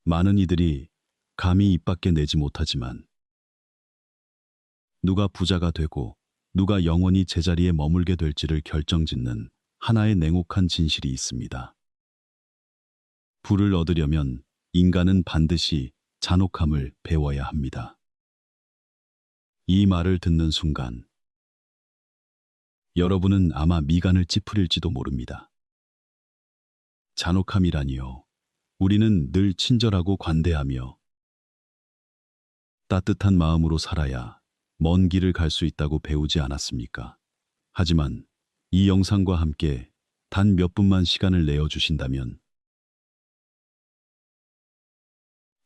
많은 이들이 감히 입 밖에 내지 못하지만 누가 부자가 되고 누가 영원히 제자리에 머물게 될지를 결정짓는 하나의 냉혹한 진실이 있습니다. 부를 얻으려면 인간은 반드시 잔혹함을 배워야 합니다. 이 말을 듣는 순간 여러분은 아마 미간을 찌푸릴지도 모릅니다. 잔혹함이라니요. 우리는 늘 친절하고 관대하며 따뜻한 마음으로 살아야 먼 길을 갈 수 있다고 배우지 않았습니까? 하지만 이 영상과 함께 단 몇 분만 시간을 내어 주신다면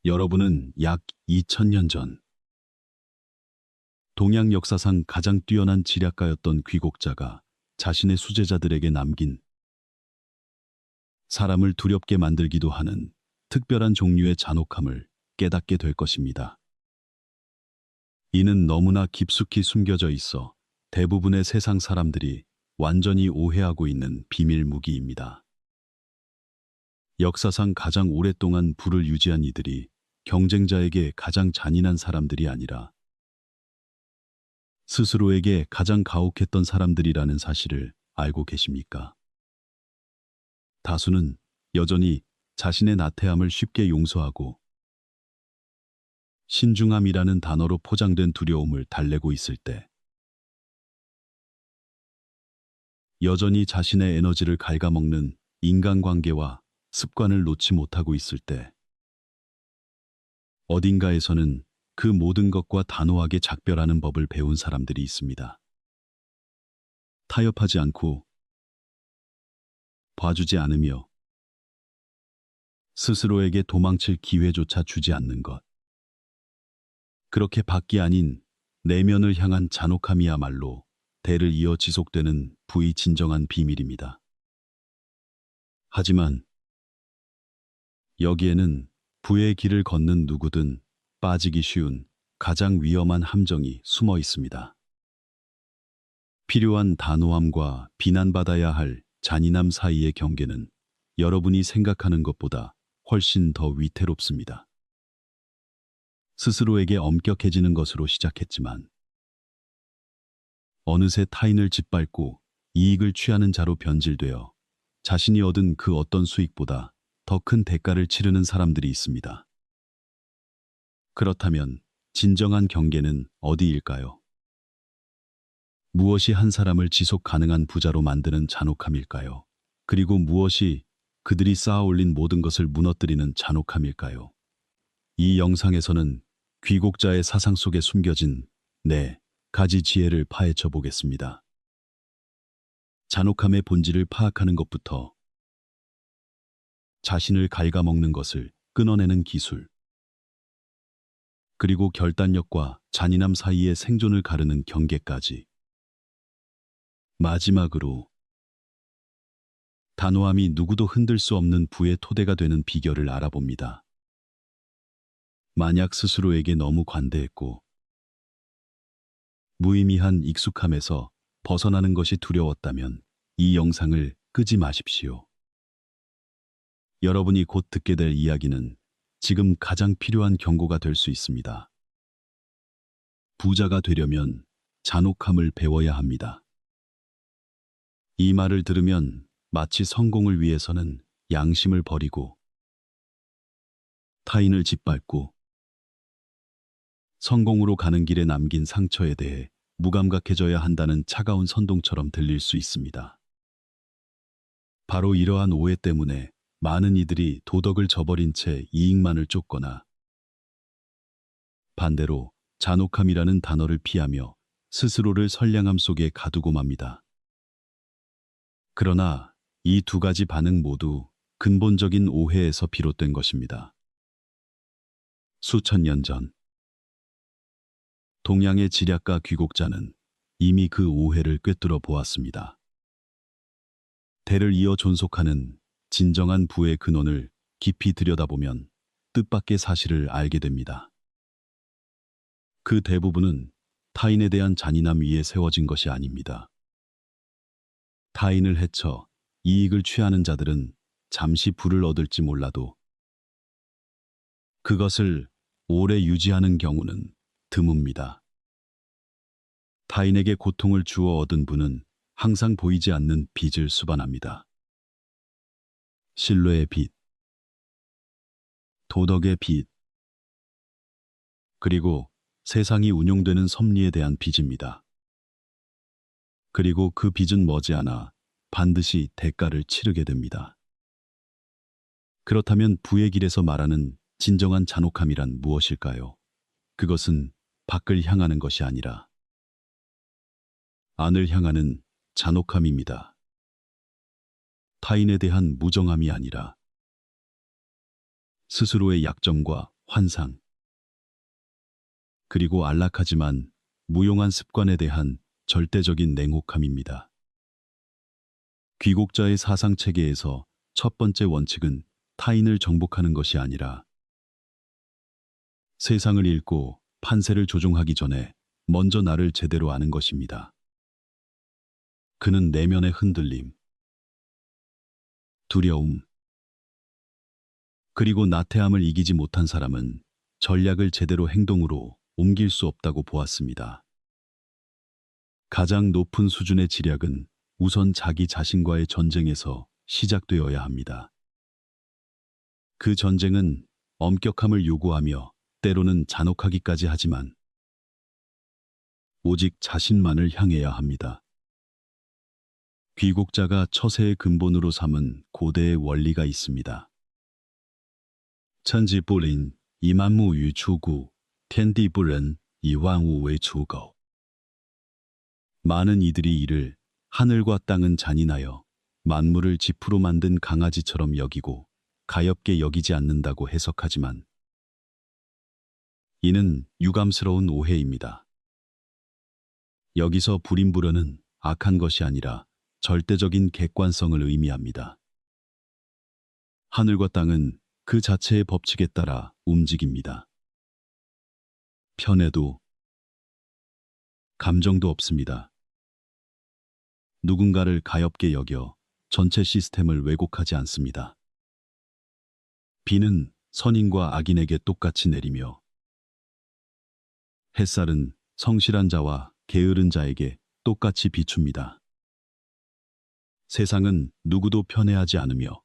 여러분은 약 2000년 전 동양 역사상 가장 뛰어난 지략가였던 귀국자가 자신의 수제자들에게 남긴 사람을 두렵게 만들기도 하는 특별한 종류의 잔혹함을 깨닫게 될 것입니다. 이는 너무나 깊숙이 숨겨져 있어 대부분의 세상 사람들이 완전히 오해하고 있는 비밀 무기입니다. 역사상 가장 오랫동안 부를 유지한 이들이 경쟁자에게 가장 잔인한 사람들이 아니라 스스로에게 가장 가혹했던 사람들이라는 사실을 알고 계십니까? 다수는 여전히 자신의 나태함을 쉽게 용서하고 신중함이라는 단어로 포장된 두려움을 달래고 있을 때 여전히 자신의 에너지를 갉아먹는 인간관계와 습관을 놓지 못하고 있을 때 어딘가에서는 그 모든 것과 단호하게 작별하는 법을 배운 사람들이 있습니다. 타협하지 않고 봐주지 않으며 스스로에게 도망칠 기회조차 주지 않는 것. 그렇게 밖이 아닌 내면을 향한 잔혹함이야말로 대를 이어 지속되는 부의 진정한 비밀입니다. 하지만 여기에는 부의 길을 걷는 누구든 빠지기 쉬운 가장 위험한 함정이 숨어 있습니다. 필요한 단호함과 비난받아야 할 잔인함 사이의 경계는 여러분이 생각하는 것보다 훨씬 더 위태롭습니다. 스스로에게 엄격해지는 것으로 시작했지만 어느새 타인을 짓밟고 이익을 취하는 자로 변질되어 자신이 얻은 그 어떤 수익보다 더 큰 대가를 치르는 사람들이 있습니다. 그렇다면 진정한 경계는 어디일까요? 무엇이 한 사람을 지속 가능한 부자로 만드는 잔혹함일까요? 그리고 무엇이 그들이 쌓아올린 모든 것을 무너뜨리는 잔혹함일까요? 이 영상에서는 귀국자의 사상 속에 숨겨진 네 가지 지혜를 파헤쳐 보겠습니다. 잔혹함의 본질을 파악하는 것부터 자신을 갉아먹는 것을 끊어내는 기술, 그리고 결단력과 잔인함 사이의 생존을 가르는 경계까지. 마지막으로 단호함이 누구도 흔들 수 없는 부의 토대가 되는 비결을 알아봅니다. 만약 스스로에게 너무 관대했고 무의미한 익숙함에서 벗어나는 것이 두려웠다면 이 영상을 끄지 마십시오. 여러분이 곧 듣게 될 이야기는 지금 가장 필요한 경고가 될 수 있습니다. 부자가 되려면 잔혹함을 배워야 합니다. 이 말을 들으면 마치 성공을 위해서는 양심을 버리고 타인을 짓밟고 성공으로 가는 길에 남긴 상처에 대해 무감각해져야 한다는 차가운 선동처럼 들릴 수 있습니다. 바로 이러한 오해 때문에 많은 이들이 도덕을 저버린 채 이익만을 쫓거나 반대로 잔혹함이라는 단어를 피하며 스스로를 선량함 속에 가두고 맙니다. 그러나 이 두 가지 반응 모두 근본적인 오해에서 비롯된 것입니다. 수천 년 전 동양의 지략가 귀국자는 이미 그 오해를 꿰뚫어 보았습니다. 대를 이어 존속하는 진정한 부의 근원을 깊이 들여다보면 뜻밖의 사실을 알게 됩니다. 그 대부분은 타인에 대한 잔인함 위에 세워진 것이 아닙니다. 타인을 해쳐 이익을 취하는 자들은 잠시 부를 얻을지 몰라도 그것을 오래 유지하는 경우는 드뭅니다. 타인에게 고통을 주어 얻은 분은 항상 보이지 않는 빚을 수반합니다. 신뢰의 빚, 도덕의 빚, 그리고 세상이 운용되는 섭리에 대한 빚입니다. 그리고 그 빚은 머지않아 반드시 대가를 치르게 됩니다. 그렇다면 부의 길에서 말하는 진정한 잔혹함이란 무엇일까요? 그것은 밖을 향하는 것이 아니라 안을 향하는 잔혹함입니다. 타인에 대한 무정함이 아니라 스스로의 약점과 환상, 그리고 안락하지만 무용한 습관에 대한 절대적인 냉혹함입니다. 귀국자의 사상 체계에서 첫 번째 원칙은 타인을 정복하는 것이 아니라 세상을 읽고 판세를 조종하기 전에 먼저 나를 제대로 아는 것입니다. 그는 내면의 흔들림, 두려움, 그리고 나태함을 이기지 못한 사람은 전략을 제대로 행동으로 옮길 수 없다고 보았습니다. 가장 높은 수준의 지략은 우선 자기 자신과의 전쟁에서 시작되어야 합니다. 그 전쟁은 엄격함을 요구하며 때로는 잔혹하기까지 하지만 오직 자신만을 향해야 합니다. 귀국자가 처세의 근본으로 삼은 고대의 원리가 있습니다. 천지불인 이만무유 추구, 텐디불은 이완우의 추고. 많은 이들이 이를 하늘과 땅은 잔인하여 만물을 지푸로 만든 강아지처럼 여기고 가엾게 여기지 않는다고 해석하지만 이는 유감스러운 오해입니다. 여기서 불인불언은 악한 것이 아니라 절대적인 객관성을 의미합니다. 하늘과 땅은 그 자체의 법칙에 따라 움직입니다. 편애도 감정도 없습니다. 누군가를 가엾게 여겨 전체 시스템을 왜곡하지 않습니다. 비는 선인과 악인에게 똑같이 내리며 햇살은 성실한 자와 게으른 자에게 똑같이 비춥니다. 세상은 누구도 편애하지 않으며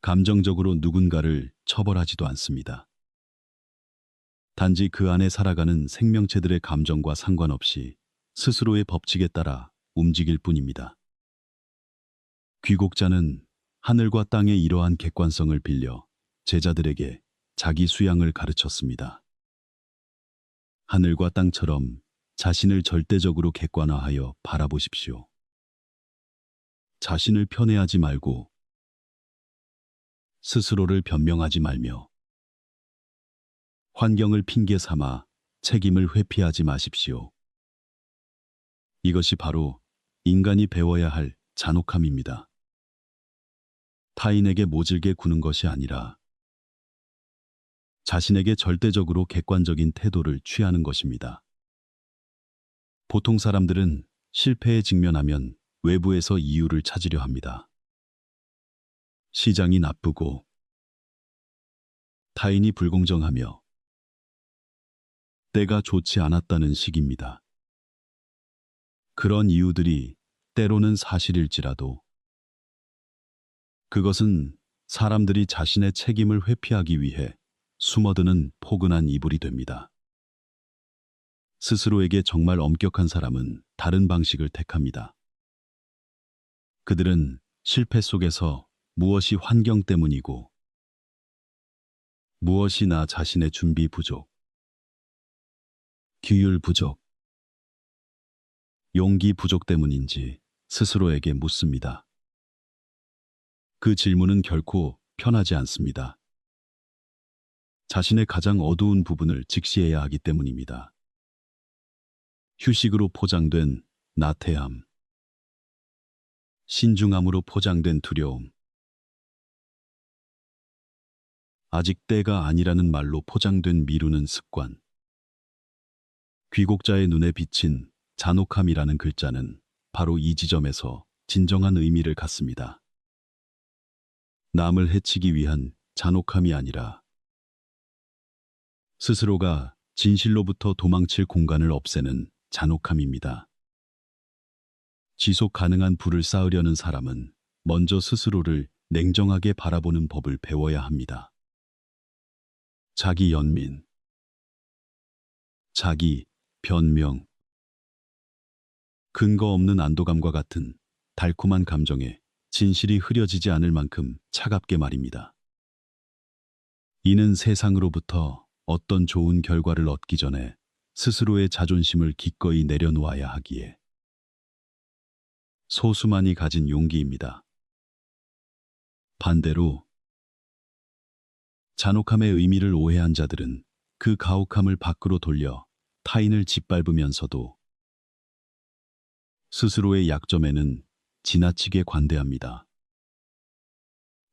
감정적으로 누군가를 처벌하지도 않습니다. 단지 그 안에 살아가는 생명체들의 감정과 상관없이 스스로의 법칙에 따라 움직일 뿐입니다. 귀국자는 하늘과 땅의 이러한 객관성을 빌려 제자들에게 자기 수양을 가르쳤습니다. 하늘과 땅처럼 자신을 절대적으로 객관화하여 바라보십시오. 자신을 편애하지 말고 스스로를 변명하지 말며 환경을 핑계 삼아 책임을 회피하지 마십시오. 이것이 바로 인간이 배워야 할 잔혹함입니다. 타인에게 모질게 구는 것이 아니라 자신에게 절대적으로 객관적인 태도를 취하는 것입니다. 보통 사람들은 실패에 직면하면 외부에서 이유를 찾으려 합니다. 시장이 나쁘고 타인이 불공정하며 때가 좋지 않았다는 식입니다. 그런 이유들이 때로는 사실일지라도 그것은 사람들이 자신의 책임을 회피하기 위해 숨어드는 포근한 이불이 됩니다. 스스로에게 정말 엄격한 사람은 다른 방식을 택합니다. 그들은 실패 속에서 무엇이 환경 때문이고 무엇이 나 자신의 준비 부족, 규율 부족, 용기 부족 때문인지 스스로에게 묻습니다. 그 질문은 결코 편하지 않습니다. 자신의 가장 어두운 부분을 직시해야 하기 때문입니다. 휴식으로 포장된 나태함, 신중함으로 포장된 두려움, 아직 때가 아니라는 말로 포장된 미루는 습관. 귀국자의 눈에 비친 잔혹함이라는 글자는 바로 이 지점에서 진정한 의미를 갖습니다. 남을 해치기 위한 잔혹함이 아니라 스스로가 진실로부터 도망칠 공간을 없애는 잔혹함입니다. 지속 가능한 불을 쌓으려는 사람은 먼저 스스로를 냉정하게 바라보는 법을 배워야 합니다. 자기 연민, 자기 변명, 근거 없는 안도감과 같은 달콤한 감정에 진실이 흐려지지 않을 만큼 차갑게 말입니다. 이는 세상으로부터 어떤 좋은 결과를 얻기 전에 스스로의 자존심을 기꺼이 내려놓아야 하기에 소수만이 가진 용기입니다. 반대로 잔혹함의 의미를 오해한 자들은 그 가혹함을 밖으로 돌려 타인을 짓밟으면서도 스스로의 약점에는 지나치게 관대합니다.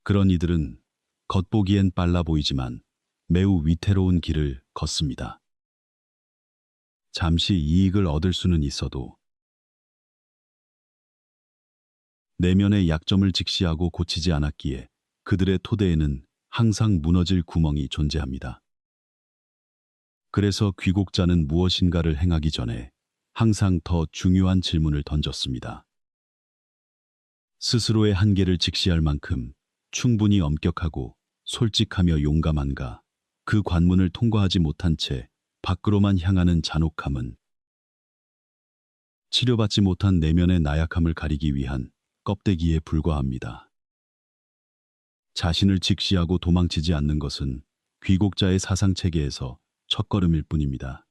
그런 이들은 겉보기엔 빨라 보이지만 매우 위태로운 길을 걷습니다. 잠시 이익을 얻을 수는 있어도 내면의 약점을 직시하고 고치지 않았기에 그들의 토대에는 항상 무너질 구멍이 존재합니다. 그래서 귀국자는 무엇인가를 행하기 전에 항상 더 중요한 질문을 던졌습니다. 스스로의 한계를 직시할 만큼 충분히 엄격하고 솔직하며 용감한가? 그 관문을 통과하지 못한 채 밖으로만 향하는 잔혹함은 치료받지 못한 내면의 나약함을 가리기 위한 껍데기에 불과합니다. 자신을 직시하고 도망치지 않는 것은 귀국자의 사상체계에서 첫걸음일 뿐입니다.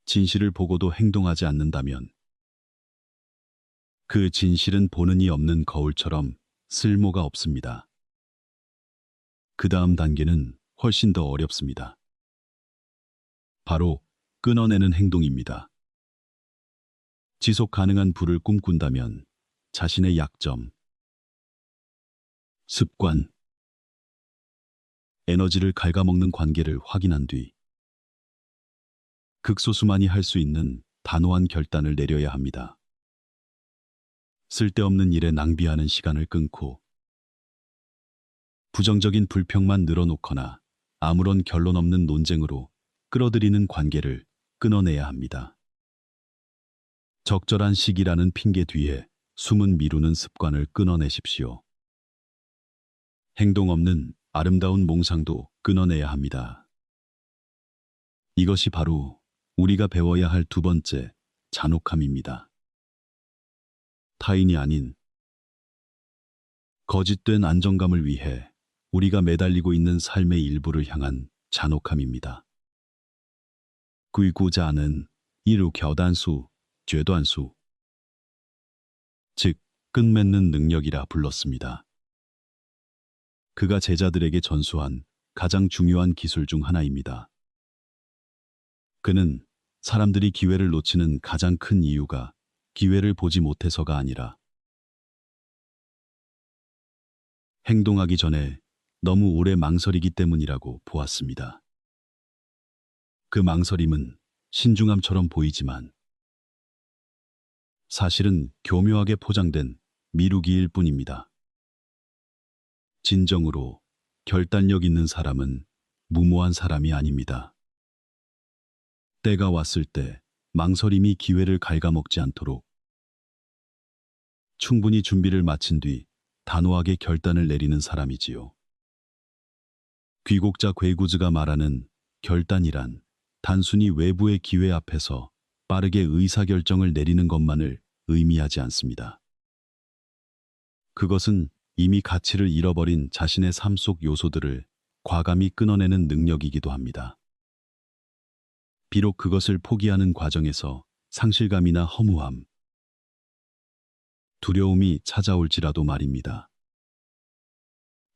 진실을 보고도 행동하지 않는다면 그 진실은 보는 이 없는 거울처럼 쓸모가 없습니다. 그 다음 단계는 훨씬 더 어렵습니다. 바로 끊어내는 행동입니다. 지속 가능한 불을 꿈꾼다면 자신의 약점, 습관, 에너지를 갉아먹는 관계를 확인한 뒤 극소수만이 할 수 있는 단호한 결단을 내려야 합니다. 쓸데없는 일에 낭비하는 시간을 끊고 부정적인 불평만 늘어놓거나 아무런 결론 없는 논쟁으로 끌어들이는 관계를 끊어내야 합니다. 적절한 시기라는 핑계 뒤에 숨은 미루는 습관을 끊어내십시오. 행동 없는 아름다운 몽상도 끊어내야 합니다. 이것이 바로 우리가 배워야 할 두 번째 잔혹함입니다. 타인이 아닌 거짓된 안정감을 위해 우리가 매달리고 있는 삶의 일부를 향한 잔혹함입니다. 구이구자는 이루 겨단수, 죄단수, 즉 끝맺는 능력이라 불렀습니다. 그가 제자들에게 전수한 가장 중요한 기술 중 하나입니다. 그는 사람들이 기회를 놓치는 가장 큰 이유가 기회를 보지 못해서가 아니라 행동하기 전에 너무 오래 망설이기 때문이라고 보았습니다. 그 망설임은 신중함처럼 보이지만 사실은 교묘하게 포장된 미루기일 뿐입니다. 진정으로 결단력 있는 사람은 무모한 사람이 아닙니다. 때가 왔을 때 망설임이 기회를 갉아먹지 않도록 충분히 준비를 마친 뒤 단호하게 결단을 내리는 사람이지요. 귀국자 괴구즈가 말하는 결단이란 단순히 외부의 기회 앞에서 빠르게 의사결정을 내리는 것만을 의미하지 않습니다. 그것은 이미 가치를 잃어버린 자신의 삶 속 요소들을 과감히 끊어내는 능력이기도 합니다. 비록 그것을 포기하는 과정에서 상실감이나 허무함, 두려움이 찾아올지라도 말입니다.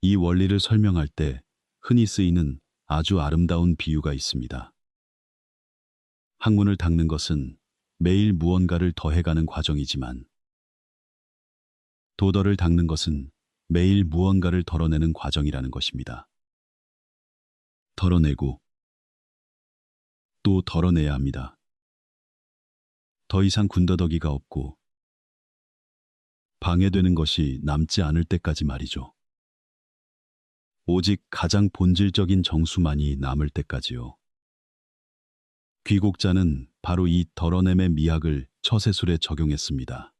이 원리를 설명할 때 흔히 쓰이는 아주 아름다운 비유가 있습니다. 학문을 닦는 것은 매일 무언가를 더해가는 과정이지만 도덕을 닦는 것은 매일 무언가를 덜어내는 과정이라는 것입니다. 덜어내고 또 덜어내야 합니다. 더 이상 군더더기가 없고 방해되는 것이 남지 않을 때까지 말이죠. 오직 가장 본질적인 정수만이 남을 때까지요. 귀국자는 바로 이 덜어냄의 미학을 처세술에 적용했습니다.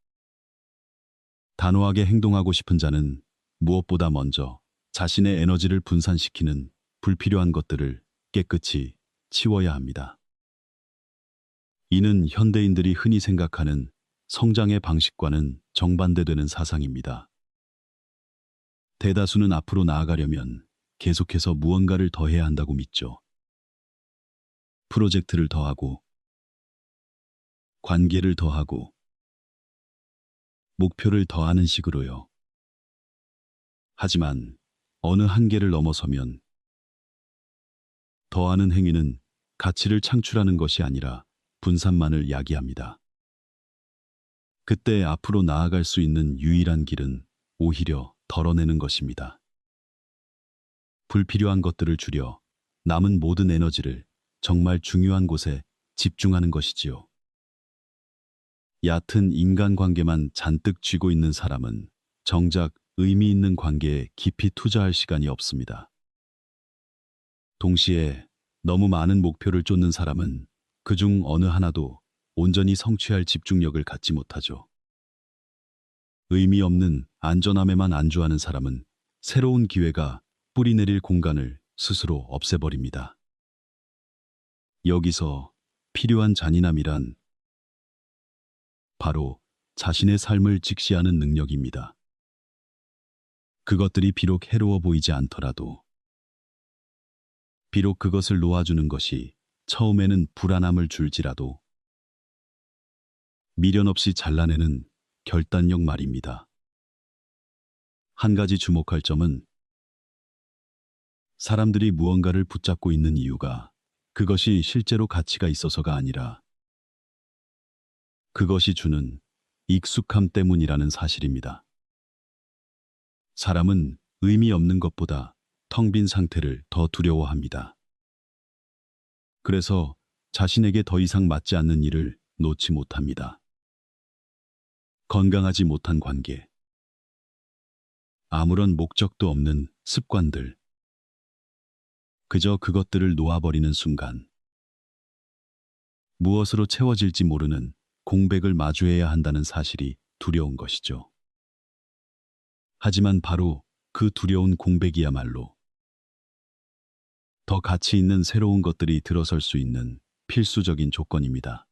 단호하게 행동하고 싶은 자는 무엇보다 먼저 자신의 에너지를 분산시키는 불필요한 것들을 깨끗이 치워야 합니다. 이는 현대인들이 흔히 생각하는 성장의 방식과는 정반대되는 사상입니다. 대다수는 앞으로 나아가려면 계속해서 무언가를 더해야 한다고 믿죠. 프로젝트를 더하고, 관계를 더하고, 목표를 더하는 식으로요. 하지만 어느 한계를 넘어서면 더하는 행위는 가치를 창출하는 것이 아니라 분산만을 야기합니다. 그때 앞으로 나아갈 수 있는 유일한 길은 오히려 덜어내는 것입니다. 불필요한 것들을 줄여 남은 모든 에너지를 정말 중요한 곳에 집중하는 것이지요. 얕은 인간관계만 잔뜩 쥐고 있는 사람은 정작 의미 있는 관계에 깊이 투자할 시간이 없습니다. 동시에 너무 많은 목표를 쫓는 사람은 그중 어느 하나도 온전히 성취할 집중력을 갖지 못하죠. 의미 없는 안전함에만 안주하는 사람은 새로운 기회가 뿌리내릴 공간을 스스로 없애버립니다. 여기서 필요한 잔인함이란 바로 자신의 삶을 직시하는 능력입니다. 그것들이 비록 해로워 보이지 않더라도, 비록 그것을 놓아주는 것이 처음에는 불안함을 줄지라도 미련 없이 잘라내는 결단력 말입니다. 한 가지 주목할 점은 사람들이 무언가를 붙잡고 있는 이유가 그것이 실제로 가치가 있어서가 아니라 그것이 주는 익숙함 때문이라는 사실입니다. 사람은 의미 없는 것보다 텅 빈 상태를 더 두려워합니다. 그래서 자신에게 더 이상 맞지 않는 일을 놓지 못합니다. 건강하지 못한 관계, 아무런 목적도 없는 습관들, 그저 그것들을 놓아버리는 순간 무엇으로 채워질지 모르는 공백을 마주해야 한다는 사실이 두려운 것이죠. 하지만 바로 그 두려운 공백이야말로 더 가치 있는 새로운 것들이 들어설 수 있는 필수적인 조건입니다.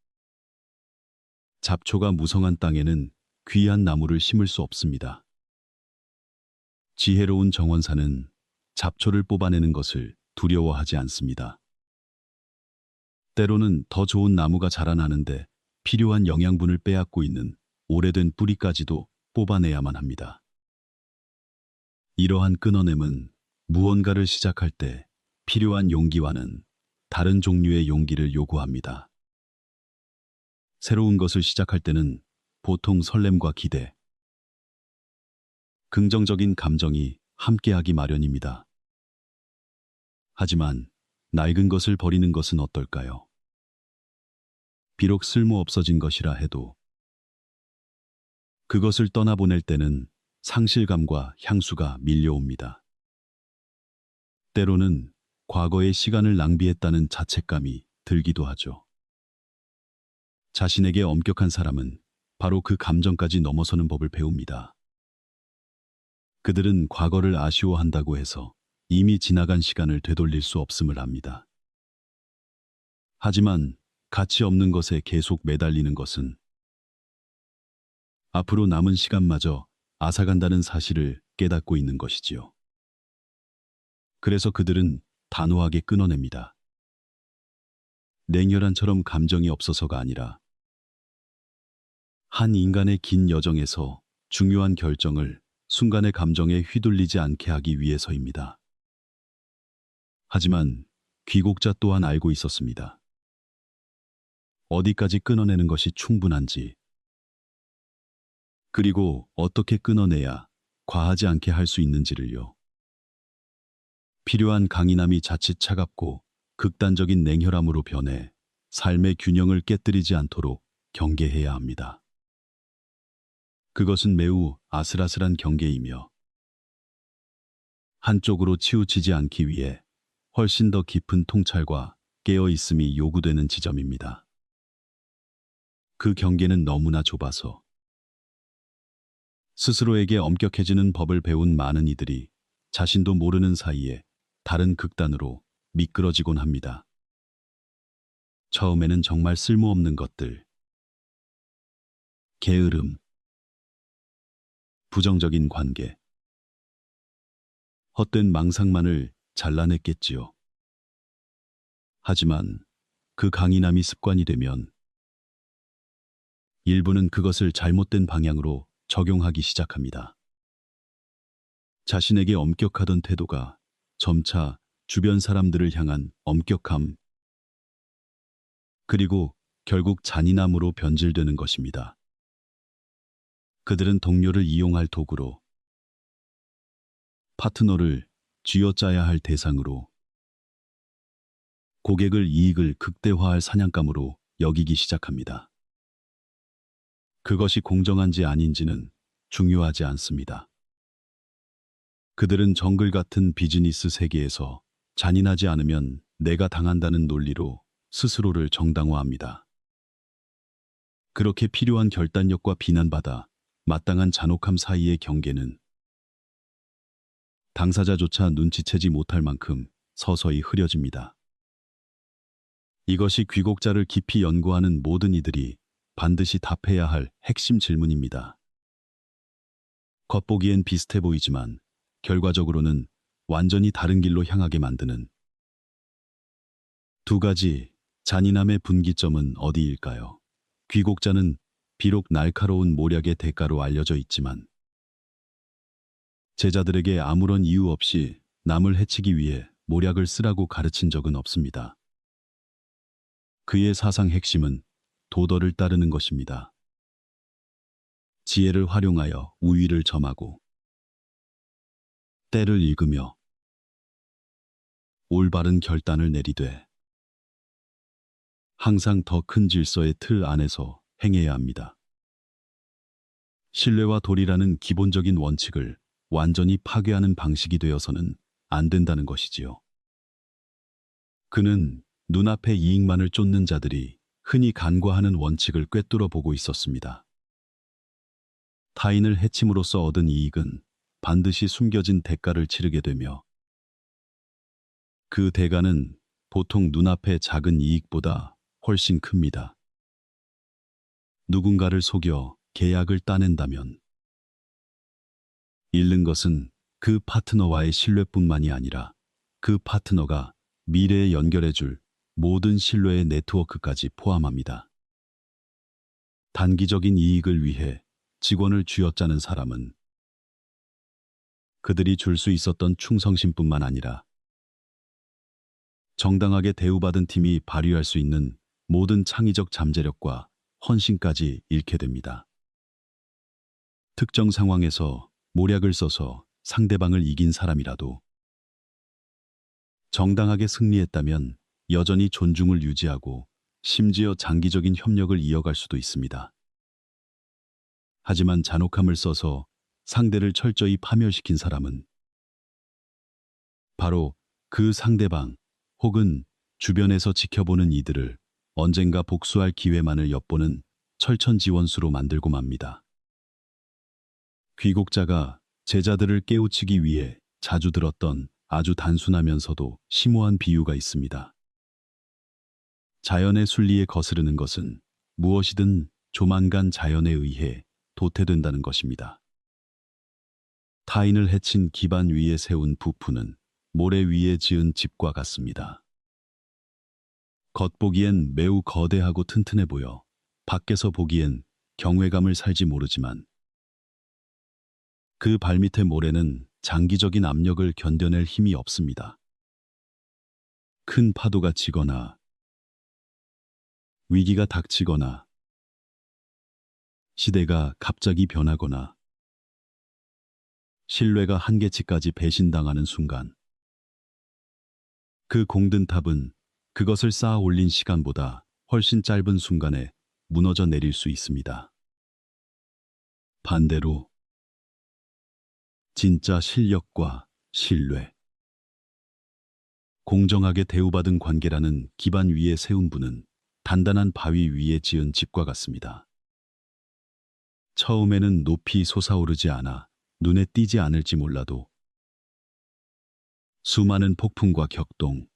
잡초가 무성한 땅에는 귀한 나무를 심을 수 없습니다. 지혜로운 정원사는 잡초를 뽑아내는 것을 두려워하지 않습니다. 때로는 더 좋은 나무가 자라나는데 필요한 영양분을 빼앗고 있는 오래된 뿌리까지도 뽑아내야만 합니다. 이러한 끊어냄은 무언가를 시작할 때 필요한 용기와는 다른 종류의 용기를 요구합니다. 새로운 것을 시작할 때는 보통 설렘과 기대, 긍정적인 감정이 함께하기 마련입니다. 하지만 낡은 것을 버리는 것은 어떨까요? 비록 쓸모 없어진 것이라 해도 그것을 떠나보낼 때는 상실감과 향수가 밀려옵니다. 때로는 과거의 시간을 낭비했다는 자책감이 들기도 하죠. 자신에게 엄격한 사람은 바로 그 감정까지 넘어서는 법을 배웁니다. 그들은 과거를 아쉬워한다고 해서 이미 지나간 시간을 되돌릴 수 없음을 압니다. 하지만 가치 없는 것에 계속 매달리는 것은 앞으로 남은 시간마저 앗아간다는 사실을 깨닫고 있는 것이지요. 그래서 그들은 단호하게 끊어냅니다. 냉혈한처럼 감정이 없어서가 아니라 한 인간의 긴 여정에서 중요한 결정을 순간의 감정에 휘둘리지 않게 하기 위해서입니다. 하지만 귀국자 또한 알고 있었습니다. 어디까지 끊어내는 것이 충분한지, 그리고 어떻게 끊어내야 과하지 않게 할 수 있는지를요. 필요한 강인함이 자칫 차갑고 극단적인 냉혈함으로 변해 삶의 균형을 깨뜨리지 않도록 경계해야 합니다. 그것은 매우 아슬아슬한 경계이며 한쪽으로 치우치지 않기 위해 훨씬 더 깊은 통찰과 깨어있음이 요구되는 지점입니다. 그 경계는 너무나 좁아서 스스로에게 엄격해지는 법을 배운 많은 이들이 자신도 모르는 사이에 다른 극단으로 미끄러지곤 합니다. 처음에는 정말 쓸모없는 것들, 게으름, 부정적인 관계, 헛된 망상만을 잘라냈겠지요. 하지만 그 강인함이 습관이 되면 일부는 그것을 잘못된 방향으로 적용하기 시작합니다. 자신에게 엄격하던 태도가 점차 주변 사람들을 향한 엄격함, 그리고 결국 잔인함으로 변질되는 것입니다. 그들은 동료를 이용할 도구로, 파트너를 쥐어짜야 할 대상으로, 고객을 이익을 극대화할 사냥감으로 여기기 시작합니다. 그것이 공정한지 아닌지는 중요하지 않습니다. 그들은 정글 같은 비즈니스 세계에서 잔인하지 않으면 내가 당한다는 논리로 스스로를 정당화합니다. 그렇게 필요한 결단력과 비난받아 마땅한 잔혹함 사이의 경계는 당사자조차 눈치채지 못할 만큼 서서히 흐려집니다. 이것이 귀국자를 깊이 연구하는 모든 이들이 반드시 답해야 할 핵심 질문입니다. 겉보기엔 비슷해 보이지만 결과적으로는 완전히 다른 길로 향하게 만드는 두 가지 잔인함의 분기점은 어디일까요? 귀국자는 비록 날카로운 모략의 대가로 알려져 있지만 제자들에게 아무런 이유 없이 남을 해치기 위해 모략을 쓰라고 가르친 적은 없습니다. 그의 사상 핵심은 도덕을 따르는 것입니다. 지혜를 활용하여 우위를 점하고 때를 읽으며 올바른 결단을 내리되 항상 더 큰 질서의 틀 안에서 행해야 합니다. 신뢰와 도리라는 기본적인 원칙을 완전히 파괴하는 방식이 되어서는 안 된다는 것이지요. 그는 눈앞의 이익만을 쫓는 자들이 흔히 간과하는 원칙을 꿰뚫어 보고 있었습니다. 타인을 해침으로써 얻은 이익은 반드시 숨겨진 대가를 치르게 되며 그 대가는 보통 눈앞의 작은 이익보다 훨씬 큽니다. 누군가를 속여 계약을 따낸다면 잃는 것은 그 파트너와의 신뢰뿐만이 아니라 그 파트너가 미래에 연결해줄 모든 신뢰의 네트워크까지 포함합니다. 단기적인 이익을 위해 직원을 쥐어짜는 사람은 그들이 줄 수 있었던 충성심뿐만 아니라 정당하게 대우받은 팀이 발휘할 수 있는 모든 창의적 잠재력과 헌신까지 잃게 됩니다. 특정 상황에서 모략을 써서 상대방을 이긴 사람이라도 정당하게 승리했다면 여전히 존중을 유지하고 심지어 장기적인 협력을 이어갈 수도 있습니다. 하지만 잔혹함을 써서 상대를 철저히 파멸시킨 사람은 바로 그 상대방 혹은 주변에서 지켜보는 이들을 언젠가 복수할 기회만을 엿보는 철천지원수로 만들고 맙니다. 귀국자가 제자들을 깨우치기 위해 자주 들었던 아주 단순하면서도 심오한 비유가 있습니다. 자연의 순리에 거스르는 것은 무엇이든 조만간 자연에 의해 도태된다는 것입니다. 타인을 해친 기반 위에 세운 부푸는 모래 위에 지은 집과 같습니다. 겉보기엔 매우 거대하고 튼튼해 보여 밖에서 보기엔 경외감을 살지 모르지만 그 발밑의 모래는 장기적인 압력을 견뎌낼 힘이 없습니다. 큰 파도가 치거나 위기가 닥치거나 시대가 갑자기 변하거나 신뢰가 한계치까지 배신당하는 순간 그 공든 탑은 그것을 쌓아 올린 시간보다 훨씬 짧은 순간에 무너져 내릴 수 있습니다. 반대로 진짜 실력과 신뢰. 공정하게 대우받은 관계라는 기반 위에 세운 분은 단단한 바위 위에 지은 집과 같습니다. 처음에는 높이 솟아오르지 않아 눈에 띄지 않을지 몰라도 수많은 폭풍과 격동,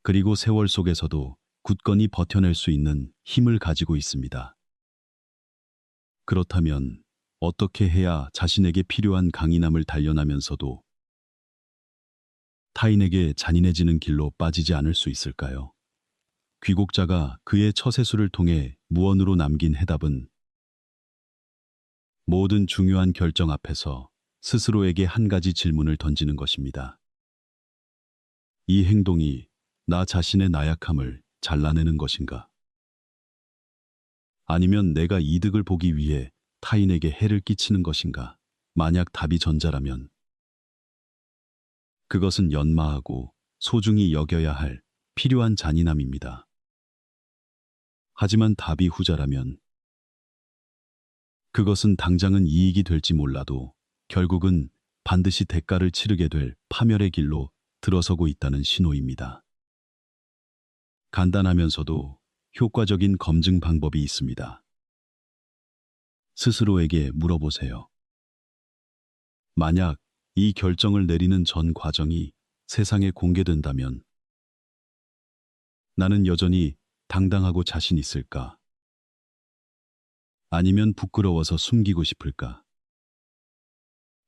그리고 세월 속에서도 굳건히 버텨낼 수 있는 힘을 가지고 있습니다. 그렇다면 어떻게 해야 자신에게 필요한 강인함을 단련하면서도 타인에게 잔인해지는 길로 빠지지 않을 수 있을까요? 귀국자가 그의 처세술을 통해 무언으로 남긴 해답은 모든 중요한 결정 앞에서 스스로에게 한 가지 질문을 던지는 것입니다. 이 행동이 나 자신의 나약함을 잘라내는 것인가? 아니면 내가 이득을 보기 위해 타인에게 해를 끼치는 것인가? 만약 답이 전자라면 그것은 연마하고 소중히 여겨야 할 필요한 잔인함입니다. 하지만 답이 후자라면 그것은 당장은 이익이 될지 몰라도 결국은 반드시 대가를 치르게 될 파멸의 길로 들어서고 있다는 신호입니다. 간단하면서도 효과적인 검증 방법이 있습니다. 스스로에게 물어보세요. 만약 이 결정을 내리는 전 과정이 세상에 공개된다면 나는 여전히 당당하고 자신 있을까? 아니면 부끄러워서 숨기고 싶을까?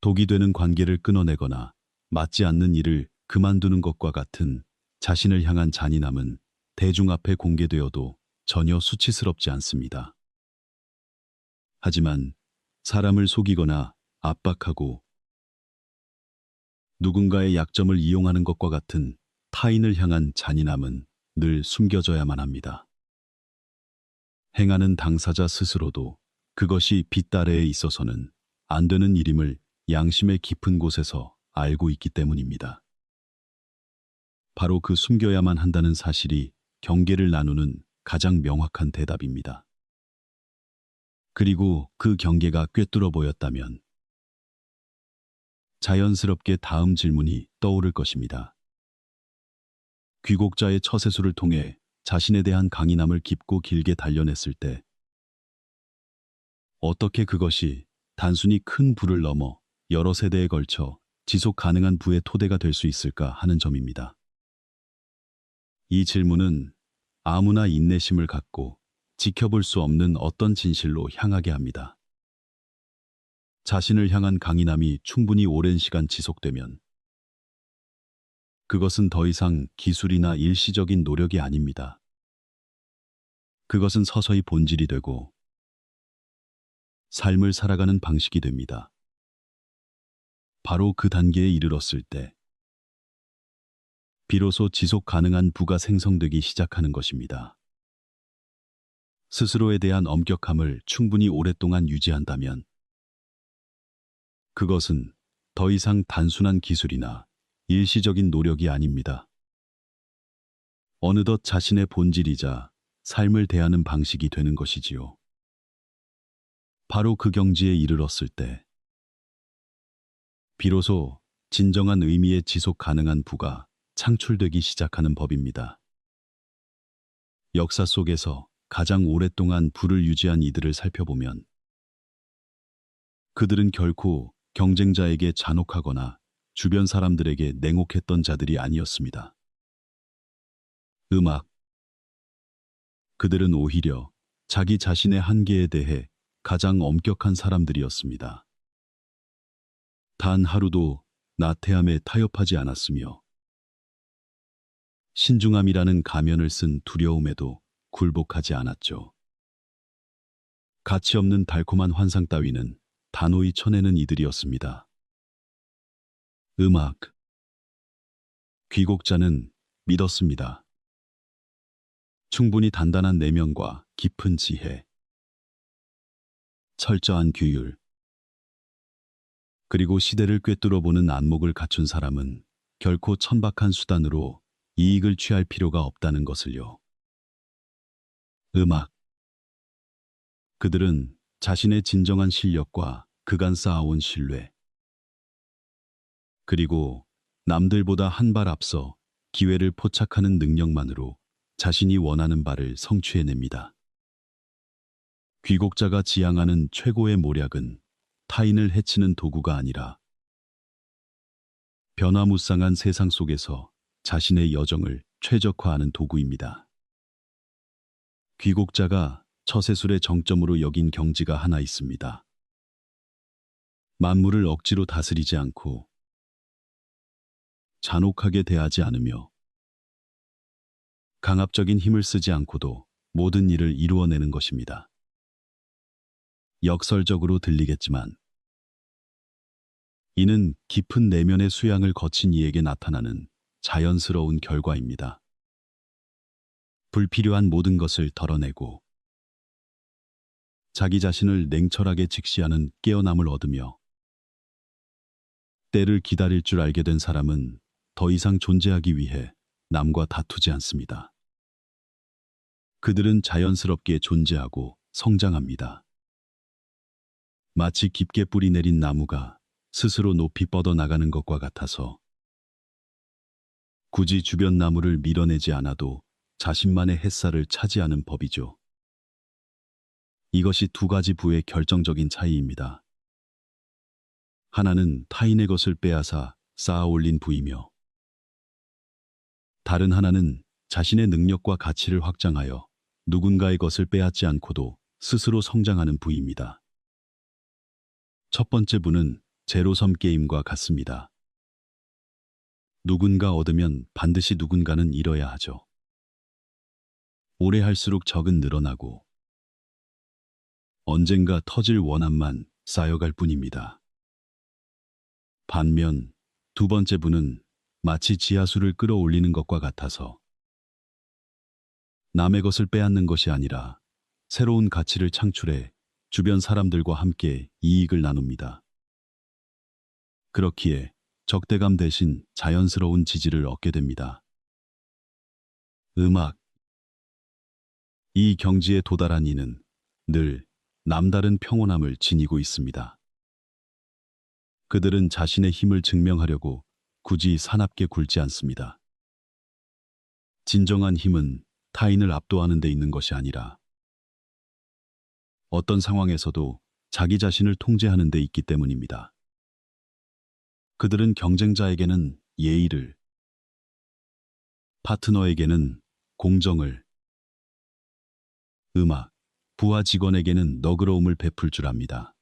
독이 되는 관계를 끊어내거나 맞지 않는 일을 그만두는 것과 같은 자신을 향한 잔인함은 대중 앞에 공개되어도 전혀 수치스럽지 않습니다. 하지만 사람을 속이거나 압박하고 누군가의 약점을 이용하는 것과 같은 타인을 향한 잔인함은 늘 숨겨져야만 합니다. 행하는 당사자 스스로도 그것이 빚따래에 있어서는 안 되는 일임을 양심의 깊은 곳에서 알고 있기 때문입니다. 바로 그 숨겨야만 한다는 사실이 경계를 나누는 가장 명확한 대답입니다. 그리고 그 경계가 꿰뚫어 보였다면 자연스럽게 다음 질문이 떠오를 것입니다. 귀국자의 처세술을 통해 자신에 대한 강인함을 깊고 길게 단련했을 때 어떻게 그것이 단순히 큰 부를 넘어 여러 세대에 걸쳐 지속 가능한 부의 토대가 될 수 있을까 하는 점입니다. 이 질문은 아무나 인내심을 갖고 지켜볼 수 없는 어떤 진실로 향하게 합니다. 자신을 향한 강인함이 충분히 오랜 시간 지속되면 그것은 더 이상 기술이나 일시적인 노력이 아닙니다. 그것은 서서히 본질이 되고 삶을 살아가는 방식이 됩니다. 바로 그 단계에 이르렀을 때 비로소 지속 가능한 부가 생성되기 시작하는 것입니다. 스스로에 대한 엄격함을 충분히 오랫동안 유지한다면 그것은 더 이상 단순한 기술이나 일시적인 노력이 아닙니다. 어느덧 자신의 본질이자 삶을 대하는 방식이 되는 것이지요. 바로 그 경지에 이르렀을 때 비로소 진정한 의미의 지속 가능한 부가 창출되기 시작하는 법입니다. 역사 속에서 가장 오랫동안 부를 유지한 이들을 살펴보면 그들은 결코 경쟁자에게 잔혹하거나 주변 사람들에게 냉혹했던 자들이 아니었습니다. 음악. 그들은 오히려 자기 자신의 한계에 대해 가장 엄격한 사람들이었습니다. 단 하루도 나태함에 타협하지 않았으며 신중함이라는 가면을 쓴 두려움에도 굴복하지 않았죠. 가치 없는 달콤한 환상 따위는 단호히 쳐내는 이들이었습니다. 음악. 귀국자는 믿었습니다. 충분히 단단한 내면과 깊은 지혜, 철저한 규율, 그리고 시대를 꿰뚫어 보는 안목을 갖춘 사람은 결코 천박한 수단으로 이익을 취할 필요가 없다는 것을요. 음악. 그들은 자신의 진정한 실력과 그간 쌓아온 신뢰, 그리고 남들보다 한 발 앞서 기회를 포착하는 능력만으로 자신이 원하는 바를 성취해냅니다. 귀국자가 지향하는 최고의 모략은 타인을 해치는 도구가 아니라 변화무쌍한 세상 속에서 자신의 여정을 최적화하는 도구입니다. 귀국자가 처세술의 정점으로 여긴 경지가 하나 있습니다. 만물을 억지로 다스리지 않고 잔혹하게 대하지 않으며 강압적인 힘을 쓰지 않고도 모든 일을 이루어내는 것입니다. 역설적으로 들리겠지만 이는 깊은 내면의 수양을 거친 이에게 나타나는 자연스러운 결과입니다. 불필요한 모든 것을 덜어내고 자기 자신을 냉철하게 직시하는 깨어남을 얻으며 때를 기다릴 줄 알게 된 사람은 더 이상 존재하기 위해 남과 다투지 않습니다. 그들은 자연스럽게 존재하고 성장합니다. 마치 깊게 뿌리 내린 나무가 스스로 높이 뻗어나가는 것과 같아서 굳이 주변 나무를 밀어내지 않아도 자신만의 햇살을 차지하는 법이죠. 이것이 두 가지 부의 결정적인 차이입니다. 하나는 타인의 것을 빼앗아 쌓아 올린 부이며 다른 하나는 자신의 능력과 가치를 확장하여 누군가의 것을 빼앗지 않고도 스스로 성장하는 부입니다. 첫 번째 부는 제로섬 게임과 같습니다. 누군가 얻으면 반드시 누군가는 잃어야 하죠. 오래 할수록 적은 늘어나고 언젠가 터질 원함만 쌓여갈 뿐입니다. 반면 두 번째 부는 마치 지하수를 끌어올리는 것과 같아서 남의 것을 빼앗는 것이 아니라 새로운 가치를 창출해 주변 사람들과 함께 이익을 나눕니다. 그렇기에 적대감 대신 자연스러운 지지를 얻게 됩니다. 음악. 이 경지에 도달한 이는 늘 남다른 평온함을 지니고 있습니다. 그들은 자신의 힘을 증명하려고 굳이 사납게 굴지 않습니다. 진정한 힘은 타인을 압도하는 데 있는 것이 아니라 어떤 상황에서도 자기 자신을 통제하는 데 있기 때문입니다. 그들은 경쟁자에게는 예의를, 파트너에게는 공정을, 음악, 부하 직원에게는 너그러움을 베풀 줄 압니다.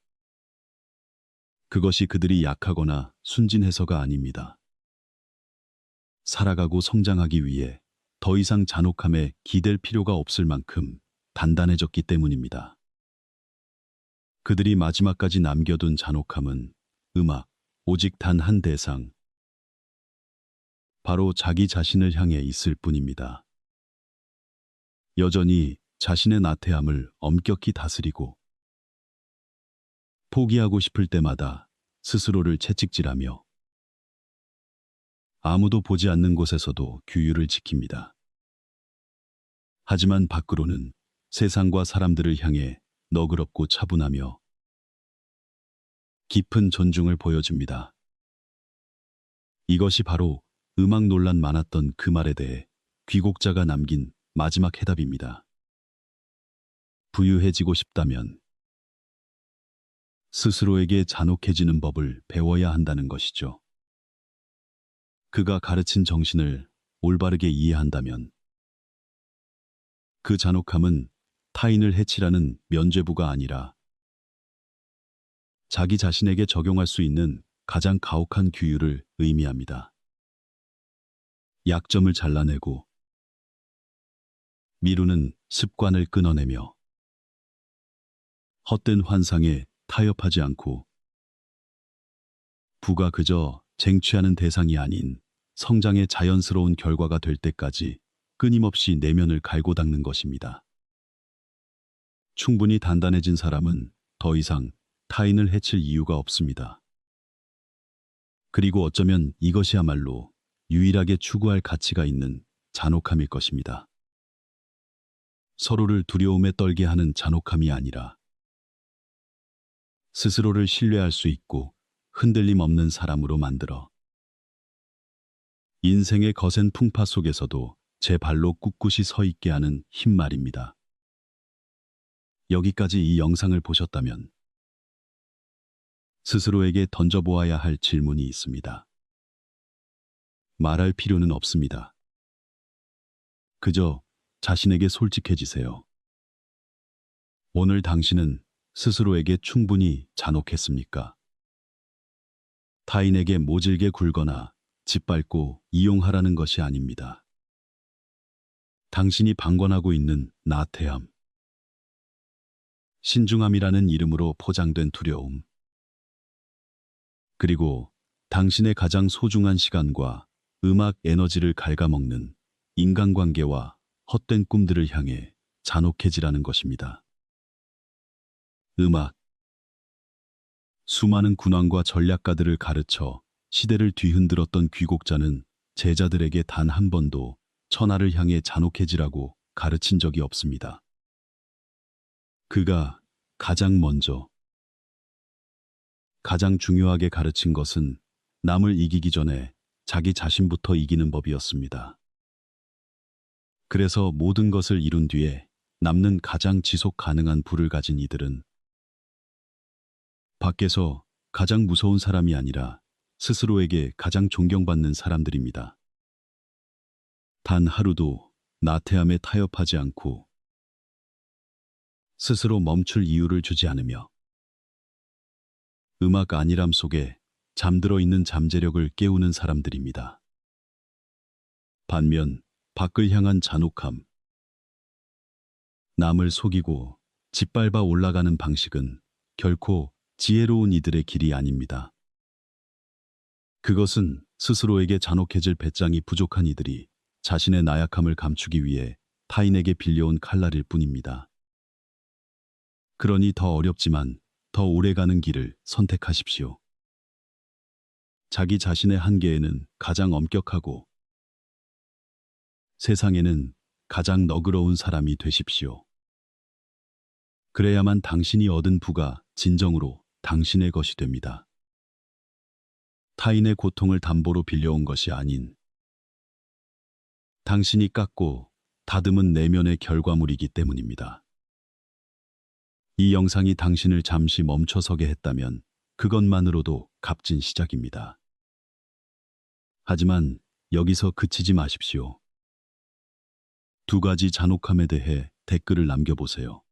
그것이 그들이 약하거나 순진해서가 아닙니다. 살아가고 성장하기 위해 더 이상 잔혹함에 기댈 필요가 없을 만큼 단단해졌기 때문입니다. 그들이 마지막까지 남겨둔 잔혹함은 음악, 오직 단 한 대상, 바로 자기 자신을 향해 있을 뿐입니다. 여전히 자신의 나태함을 엄격히 다스리고 포기하고 싶을 때마다 스스로를 채찍질하며 아무도 보지 않는 곳에서도 규율을 지킵니다. 하지만 밖으로는 세상과 사람들을 향해 너그럽고 차분하며 깊은 존중을 보여줍니다. 이것이 바로 음악 논란 많았던 그 말에 대해 귀국자가 남긴 마지막 해답입니다. 부유해지고 싶다면 스스로에게 잔혹해지는 법을 배워야 한다는 것이죠. 그가 가르친 정신을 올바르게 이해한다면 그 잔혹함은 타인을 해치라는 면죄부가 아니라 자기 자신에게 적용할 수 있는 가장 가혹한 규율을 의미합니다. 약점을 잘라내고 미루는 습관을 끊어내며 헛된 환상에 타협하지 않고 부가 그저 쟁취하는 대상이 아닌 성장의 자연스러운 결과가 될 때까지 끊임없이 내면을 갈고 닦는 것입니다. 충분히 단단해진 사람은 더 이상 타인을 해칠 이유가 없습니다. 그리고 어쩌면 이것이야말로 유일하게 추구할 가치가 있는 잔혹함일 것입니다. 서로를 두려움에 떨게 하는 잔혹함이 아니라 스스로를 신뢰할 수 있고 흔들림 없는 사람으로 만들어 인생의 거센 풍파 속에서도 제 발로 꿋꿋이 서 있게 하는 힘 말입니다. 여기까지 이 영상을 보셨다면 스스로에게 던져보아야 할 질문이 있습니다. 말할 필요는 없습니다. 그저 자신에게 솔직해지세요. 오늘 당신은 스스로에게 충분히 잔혹했습니까? 타인에게 모질게 굴거나 짓밟고 이용하라는 것이 아닙니다. 당신이 방관하고 있는 나태함, 신중함이라는 이름으로 포장된 두려움, 그리고 당신의 가장 소중한 시간과 음악 에너지를 갉아먹는 인간관계와 헛된 꿈들을 향해 잔혹해지라는 것입니다. 음악. 수많은 군왕과 전략가들을 가르쳐 시대를 뒤흔들었던 귀곡자는 제자들에게 단 한 번도 천하를 향해 잔혹해지라고 가르친 적이 없습니다. 그가 가장 먼저, 가장 중요하게 가르친 것은 남을 이기기 전에 자기 자신부터 이기는 법이었습니다. 그래서 모든 것을 이룬 뒤에 남는 가장 지속 가능한 부를 가진 이들은 밖에서 가장 무서운 사람이 아니라 스스로에게 가장 존경받는 사람들입니다. 단 하루도 나태함에 타협하지 않고 스스로 멈출 이유를 주지 않으며 음악 안일함 속에 잠들어 있는 잠재력을 깨우는 사람들입니다. 반면 밖을 향한 잔혹함, 남을 속이고 짓밟아 올라가는 방식은 결코 지혜로운 이들의 길이 아닙니다. 그것은 스스로에게 잔혹해질 배짱이 부족한 이들이 자신의 나약함을 감추기 위해 타인에게 빌려온 칼날일 뿐입니다. 그러니 더 어렵지만 더 오래가는 길을 선택하십시오. 자기 자신의 한계에는 가장 엄격하고 세상에는 가장 너그러운 사람이 되십시오. 그래야만 당신이 얻은 부가 진정으로 당신의 것이 됩니다. 타인의 고통을 담보로 빌려온 것이 아닌 당신이 깎고 다듬은 내면의 결과물이기 때문입니다. 이 영상이 당신을 잠시 멈춰서게 했다면 그것만으로도 값진 시작입니다. 하지만 여기서 그치지 마십시오. 두 가지 잔혹함에 대해 댓글을 남겨보세요.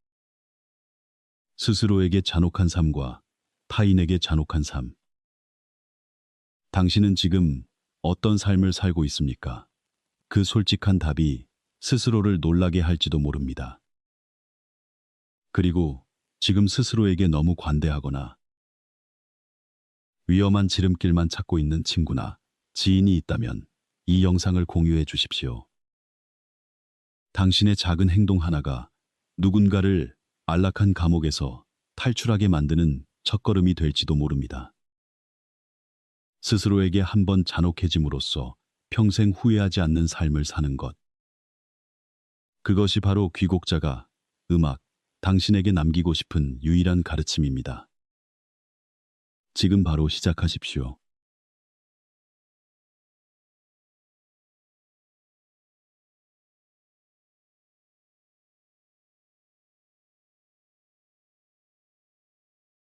스스로에게 잔혹한 삶과 타인에게 잔혹한 삶. 당신은 지금 어떤 삶을 살고 있습니까? 그 솔직한 답이 스스로를 놀라게 할지도 모릅니다. 그리고 지금 스스로에게 너무 관대하거나 위험한 지름길만 찾고 있는 친구나 지인이 있다면 이 영상을 공유해 주십시오. 당신의 작은 행동 하나가 누군가를 안락한 감옥에서 탈출하게 만드는 첫걸음이 될지도 모릅니다. 스스로에게 한 번 잔혹해짐으로써 평생 후회하지 않는 삶을 사는 것. 그것이 바로 귀곡자가 음악, 당신에게 남기고 싶은 유일한 가르침입니다. 지금 바로 시작하십시오.